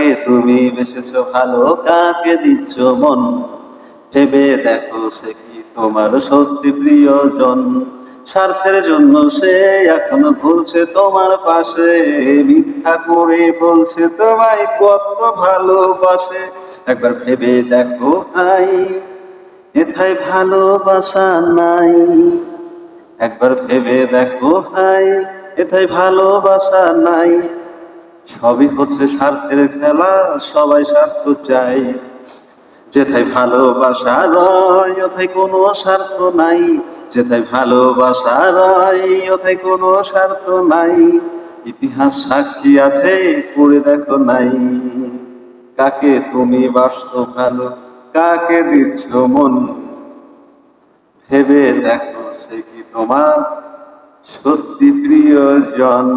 কাকে তুমি বেসেছো ভালো, কাকে দিচ্ছ মন, ভেবে দেখো সে কি তোমার সত্যি প্রিয়জন। স্বার্থের জন্য সে এখনো ঘুরছে তোমার পাশে, মিথ্যা করে বলছে তোমায় কত ভালোবাসে। একবার ভেবে দেখো ভাই, এথায় ভালোবাসা নাই। একবার ভেবে দেখো ভাই, এথায় ভালোবাসা নাই। সবই হচ্ছে স্বার্থের খেলা, সবাই স্বার্থ চাই। যেথায় ভালোবাসা রয় ওথায় কোনো স্বার্থ নাই। যেথায় ভালোবাসা রয় ওথায় কোনো স্বার্থ নাই। ইতিহাস সাক্ষী আছে, পড়ে দেখো নাই। কাকে তুমি বাসছো ভালো, কাকে দিচ্ছ মন, ভেবে দেখো সে কি তোমার সত্যি প্রিয়জন।